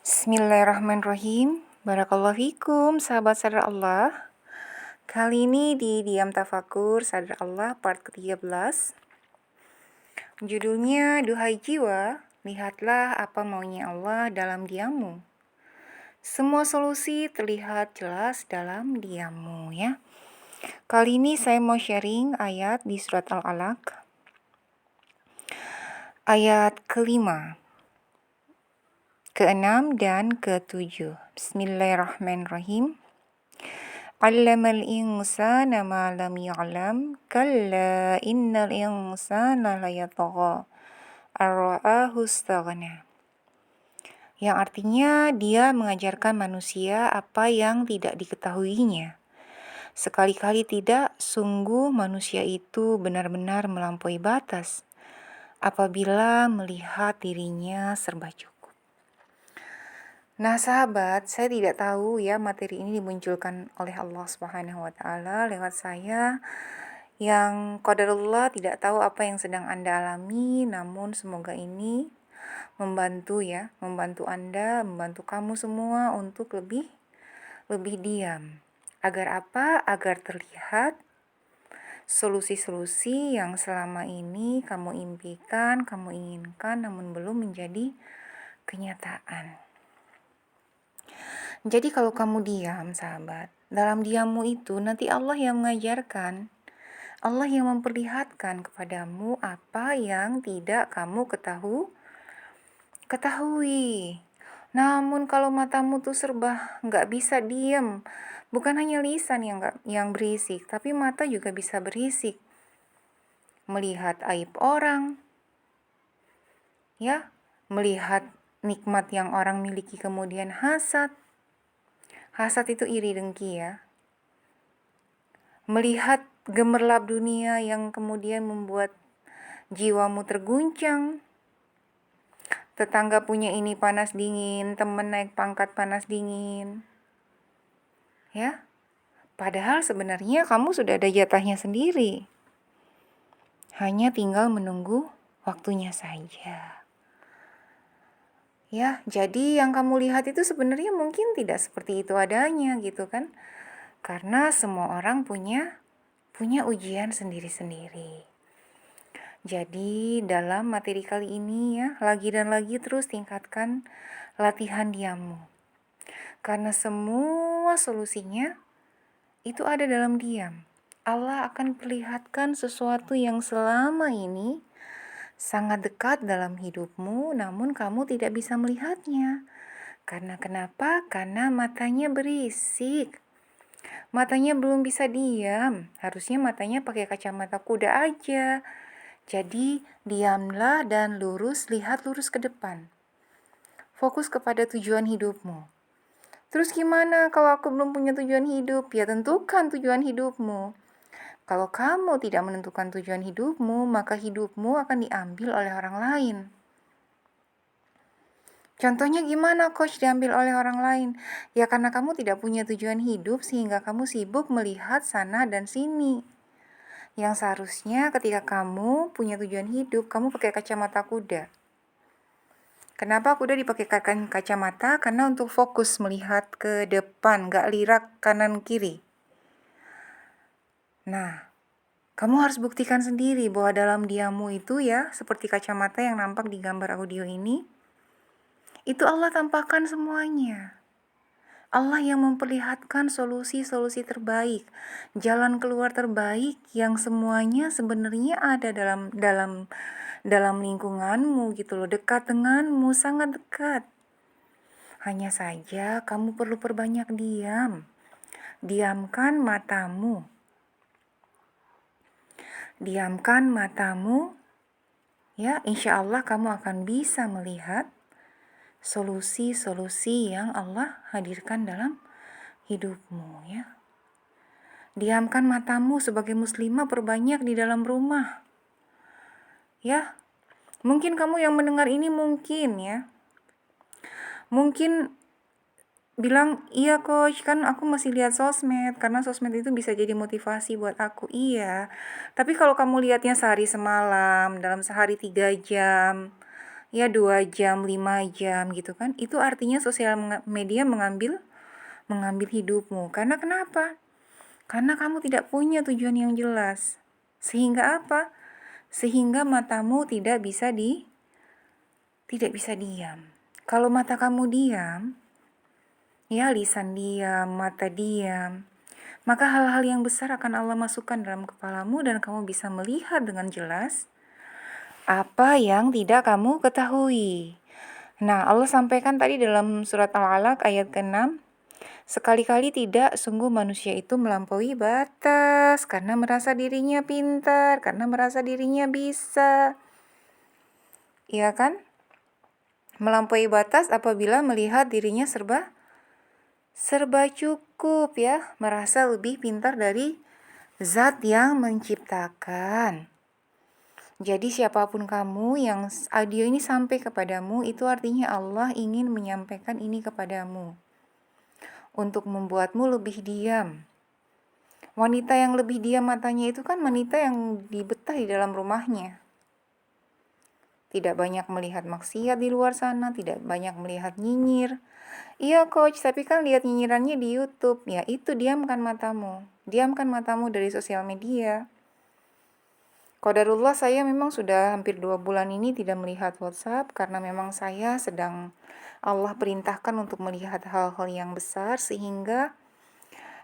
Bismillahirrahmanirrahim. Barakallahu fikum, sahabat sadar Allah. Kali ini di Diam Tafakur Sadar Allah part ke-13. Judulnya Duhai Jiwa, lihatlah apa maunya Allah dalam diammu. Semua solusi terlihat jelas dalam diammu ya. Kali ini saya mau sharing ayat di surat Al-Alaq. Ayat ke-5, ke-6 dan ke-7. Bismillahirrahmanirrahim. Allamal insana ma lam ya'lam kalla innal insana layatagha ar-ra'ahu istaghna. Yang artinya dia mengajarkan manusia apa yang tidak diketahuinya. Sekali-kali tidak, sungguh manusia itu benar-benar melampaui batas apabila melihat dirinya serba cukup. Nah sahabat, saya tidak tahu ya materi ini dimunculkan oleh Allah Subhanahu wa Ta'ala lewat saya yang qadarullah tidak tahu apa yang sedang Anda alami, namun semoga ini membantu ya, membantu Anda, membantu kamu semua untuk lebih diam. Agar apa? Agar terlihat solusi-solusi yang selama ini kamu impikan, kamu inginkan namun belum menjadi kenyataan. Jadi kalau kamu diam, sahabat, dalam diammu itu nanti Allah yang mengajarkan, Allah yang memperlihatkan kepadamu apa yang tidak kamu ketahui. Namun kalau matamu tuh serba nggak bisa diam, bukan hanya lisan yang berisik, tapi mata juga bisa berisik. Melihat aib orang, ya, melihat nikmat yang orang miliki kemudian hasad. Hasad itu iri dengki ya. Melihat gemerlap dunia yang kemudian membuat jiwamu terguncang. Tetangga punya ini panas dingin, teman naik pangkat panas dingin. Ya. Padahal sebenarnya kamu sudah ada jatahnya sendiri. Hanya tinggal menunggu waktunya saja. Ya, jadi yang kamu lihat itu sebenarnya mungkin tidak seperti itu adanya gitu kan. Karena semua orang punya ujian sendiri-sendiri. Jadi dalam materi kali ini ya, lagi dan lagi terus tingkatkan latihan diammu. Karena semua solusinya itu ada dalam diam. Allah akan perlihatkan sesuatu yang selama ini sangat dekat dalam hidupmu, namun kamu tidak bisa melihatnya. Karena kenapa? Karena matanya berisik. Matanya belum bisa diam. Harusnya matanya pakai kacamata kuda aja. Jadi diamlah dan lihat lurus ke depan. Fokus kepada tujuan hidupmu. Terus gimana kalau aku belum punya tujuan hidup? Ya tentukan tujuan hidupmu. Kalau kamu tidak menentukan tujuan hidupmu, maka hidupmu akan diambil oleh orang lain. Contohnya gimana coach diambil oleh orang lain? Ya karena kamu tidak punya tujuan hidup sehingga kamu sibuk melihat sana dan sini. Yang seharusnya ketika kamu punya tujuan hidup, kamu pakai kacamata kuda. Kenapa kuda dipakai kacamata? Karena untuk fokus melihat ke depan, gak lirak kanan kiri. Nah, kamu harus buktikan sendiri bahwa dalam diammu itu ya, seperti kacamata yang nampak di gambar audio ini, itu Allah tampakkan semuanya. Allah yang memperlihatkan solusi-solusi terbaik, jalan keluar terbaik yang semuanya sebenarnya ada dalam lingkunganmu gitu loh, dekat denganmu, sangat dekat. Hanya saja kamu perlu perbanyak diam. Diamkan matamu. Diamkan matamu. Ya, insya Allah kamu akan bisa melihat solusi-solusi yang Allah hadirkan dalam hidupmu ya. Diamkan matamu sebagai muslimah, perbanyak di dalam rumah. Ya. Mungkin kamu yang mendengar ini mungkin ya. Mungkin bilang, "Iya coach, kan aku masih lihat sosmed karena sosmed itu bisa jadi motivasi buat aku." Iya. Tapi kalau kamu lihatnya sehari semalam, dalam sehari 3 jam, ya 2 jam, 5 jam gitu kan. Itu artinya sosial media mengambil hidupmu. Karena kenapa? Karena kamu tidak punya tujuan yang jelas. Sehingga apa? Sehingga matamu tidak bisa diam. Kalau mata kamu diam, ya lisan diam, mata diam, maka hal-hal yang besar akan Allah masukkan dalam kepalamu dan kamu bisa melihat dengan jelas apa yang tidak kamu ketahui. Nah, Allah sampaikan tadi dalam surat Al-Alaq ayat ke-6, sekali-kali tidak, sungguh manusia itu melampaui batas karena merasa dirinya pintar, karena merasa dirinya bisa. Iya kan? Melampaui batas apabila melihat dirinya serba cukup ya, merasa lebih pintar dari zat yang menciptakan. Jadi siapapun kamu yang audio ini sampai kepadamu, itu artinya Allah ingin menyampaikan ini kepadamu. Untuk membuatmu lebih diam. Wanita yang lebih diam matanya itu kan wanita yang dibetah di dalam rumahnya. Tidak banyak melihat maksiat di luar sana, tidak banyak melihat nyinyir. Iya coach, tapi kan lihat nyinyirannya di YouTube. Ya itu, diamkan matamu. Diamkan matamu dari sosial media. Qadarullah saya memang sudah hampir 2 bulan ini tidak melihat WhatsApp karena memang saya sedang Allah perintahkan untuk melihat hal-hal yang besar, sehingga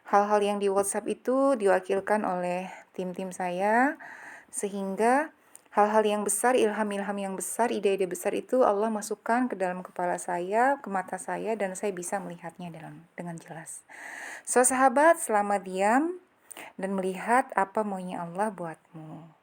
hal-hal yang di WhatsApp itu diwakilkan oleh tim-tim saya, sehingga hal-hal yang besar, ilham-ilham yang besar, ide-ide besar itu Allah masukkan ke dalam kepala saya, ke mata saya, dan saya bisa melihatnya dengan jelas. So sahabat, selamat diam dan melihat apa maunya Allah buatmu.